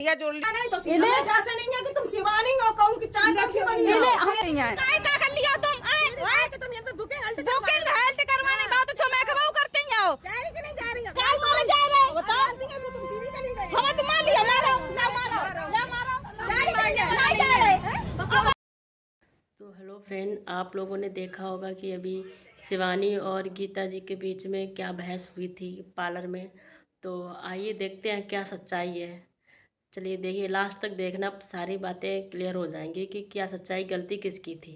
या जोड़ ली नहीं तो इन्हें जैसे नहीं है कि तुम शिवानी हो, कहूं कि चाय रखी बनी है। इन्हें हम नहीं है काय का कर लिया तुम कि तुम यहाँ पे बुकिंग हेल्थ करवाने बात तो मैं कबाऊ करती हो जा रही कि नहीं जा रही है? काय कौन जा रहे बताओ तुम सीधी चली गई। हम तो मान लिया मारो ना मारो जा रही कि नहीं जा नहीं जा रहे। तो हेलो फ्रेंड, आप लोगों ने देखा होगा कि अभी शिवानी और गीता जी के बीच में क्या बहस हुई थी पार्लर में। तो आइए देखते हैं क्या सच्चाई है। चलिए देखिए, लास्ट तक देखना, सारी बातें क्लियर हो जाएंगी कि क्या सच्चाई, गलती किसकी थी।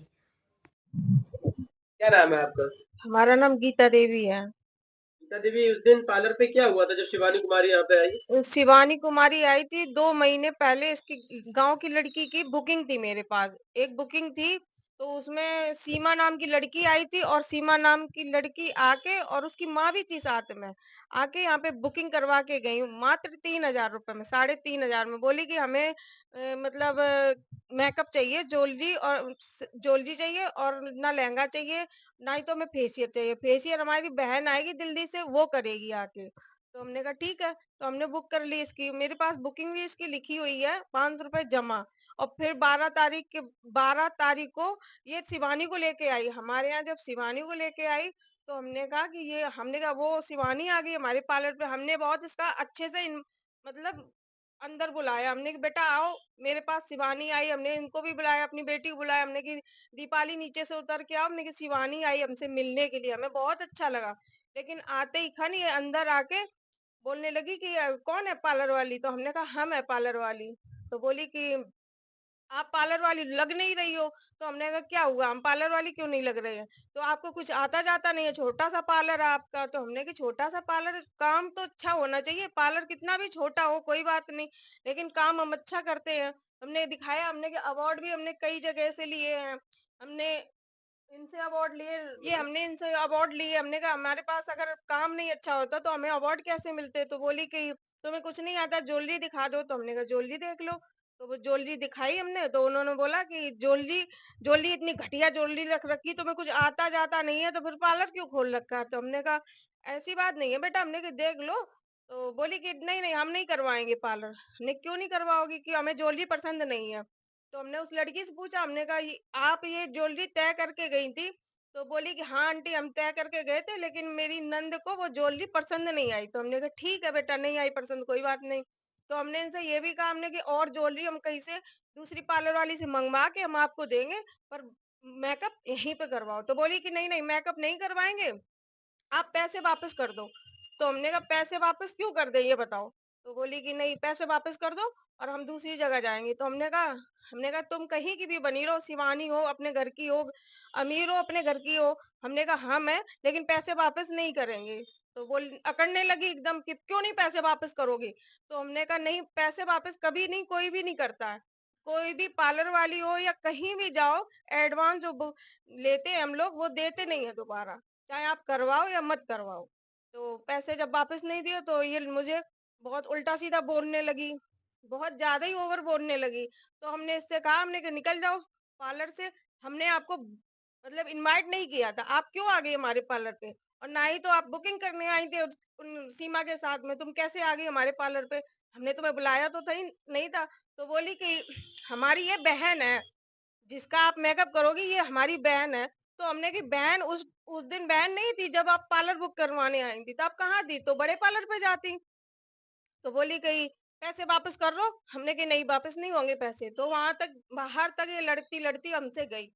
क्या नाम है आपका? हमारा नाम गीता देवी है। गीता देवी, उस दिन पार्लर पे क्या हुआ था जब शिवानी कुमारी यहाँ पे आई? शिवानी कुमारी आई थी 2 महीने पहले। इसकी गांव की लड़की की बुकिंग थी मेरे पास। एक बुकिंग थी तो उसमें सीमा नाम की लड़की आई थी और सीमा नाम की लड़की आके और उसकी माँ भी थी साथ में, आके यहाँ पे बुकिंग करवा के गई मात्र 3,000 रुपए में, 3,500 में। बोली कि हमें मतलब मेकअप चाहिए, ज्वेलरी चाहिए और ना लहंगा चाहिए, ना ही तो हमें फेशियल चाहिए। फेशियल हमारी बहन आएगी दिल्ली से, वो करेगी आके। तो हमने कहा ठीक है, तो हमने बुक कर ली इसकी। मेरे पास बुकिंग भी इसकी लिखी हुई है, 500 रुपए जमा। और फिर 12 तारीख को ये शिवानी को लेके आई हमारे यहाँ। जब शिवानी को लेके आई तो हमने कहा वो शिवानी आ गई हमारे पार्लर पे। हमने बहुत इसका अच्छे से मतलब अंदर बुलाया। हमने कि बेटा आओ मेरे पास। शिवानी आई, हमने इनको भी बुलाया, अपनी बेटी को बुलाया। हमने कि दीपाली नीचे से उतर के आओ। हमने कि शिवानी आई हमसे मिलने के लिए, हमें बहुत अच्छा लगा। लेकिन आते ही खानी ये अंदर आके बोलने लगी कि कौन है पार्लर वाली? तो हमने कहा हम है पार्लर वाली। तो बोली कि आप पार्लर वाली लग नहीं रही हो। तो हमने कहा क्या हुआ, हम पार्लर वाली क्यों नहीं लग रहे हैं? तो आपको कुछ आता जाता नहीं है, छोटा सा पार्लर है आपका। तो हमने कि छोटा सा पार्लर, काम तो अच्छा होना चाहिए। पार्लर कितना भी छोटा हो कोई बात नहीं, लेकिन काम हम अच्छा करते हैं। हमने दिखाया, हमने कि अवार्ड भी हमने कई जगह से लिए हैं। हमने इनसे अवार्ड लिए, ये हमने इनसे अवार्ड लिए। हमने कहा हमारे पास अगर काम नहीं अच्छा होता तो हमें अवार्ड कैसे मिलते? तो बोली कि तुम्हें कुछ नहीं आता, ज्वेलरी दिखा दो। तो हमने कहा ज्वेलरी देख लो। तो वो ज्वेलरी दिखाई हमने, तो उन्होंने बोला कि ज्वेलरी ज्वेलरी इतनी घटिया ज्वेलरी रख रखी, तुम्हें कुछ आता जाता नहीं है तो फिर पार्लर क्यों खोल रखा है? तो हमने कहा ऐसी बात नहीं है बेटा, हमने कहा देख लो। तो बोली कि नहीं नहीं हम नहीं करवाएंगे पार्लर। हमने क्यों नहीं करवाओगी? कि हमें ज्वेलरी पसंद नहीं है। तो हमने उस लड़की से पूछा, हमने कहा आप ये ज्वेलरी तय करके गई थी? तो बोली कि हाँ आंटी हम तय करके गए थे, लेकिन मेरी नंद को वो ज्वेलरी पसंद नहीं आई। तो हमने कहा ठीक है बेटा, नहीं आई पसंद कोई बात नहीं। तो हमने इनसे ये भी कहा, हमने कि और ज्वेलरी हम कहीं से दूसरी पार्लर वाली से मंगवा के हम आपको देंगे, पर मेकअप यहीं पे करवाओ। तो बोली कि नहीं नहीं मेकअप नहीं करवाएंगे, आप पैसे वापस कर दो। तो हमने कहा पैसे वापस क्यों कर दे ये बताओ? तो बोली कि नहीं पैसे वापस कर दो और हम दूसरी जगह जाएंगे। तो हमने कहा तुम कहीं की भी बनी रहो, शिवानी हो अपने घर की हो, अमीर हो अपने घर की हो। हमने कहा हम है लेकिन पैसे वापस नहीं करेंगे। तो बोल अकड़ने लगी एकदम कि क्यों नहीं पैसे वापस करोगे? तो हमने कहा नहीं पैसे वापस कभी नहीं, कोई भी नहीं करता है। कोई भी पार्लर वाली हो या कहीं भी जाओ, एडवांस जो लेते हैं हम लोग वो देते नहीं है दोबारा, चाहे आप करवाओ या मत करवाओ। तो पैसे जब वापस नहीं दिए तो ये मुझे बहुत उल्टा सीधा बोलने लगी, बहुत ज्यादा ही ओवर बोलने लगी। तो हमने इससे कहा, हमने कि निकल जाओ पार्लर से। हमने आपको मतलब इनवाइट नहीं किया था, आप क्यों आ गई हमारे पार्लर पे? और ना ही तो आप बुकिंग करने आई थी उन सीमा के साथ में, तुम कैसे आ गई हमारे पार्लर पे? हमने तुम्हें बुलाया तो था ही नहीं था। तो बोली कि हमारी ये बहन है, जिसका आप मेकअप करोगी ये हमारी बहन है। तो हमने की बहन उस दिन बहन नहीं थी जब आप पार्लर बुक करवाने आई थी, तो आप कहाँ थी? तो बड़े पार्लर पे जाती। तो बोली गई पैसे वापस कर लो। हमने कि नहीं वापस नहीं होंगे पैसे। तो वहां तक बाहर तक ये लड़ती लड़ती हमसे गई।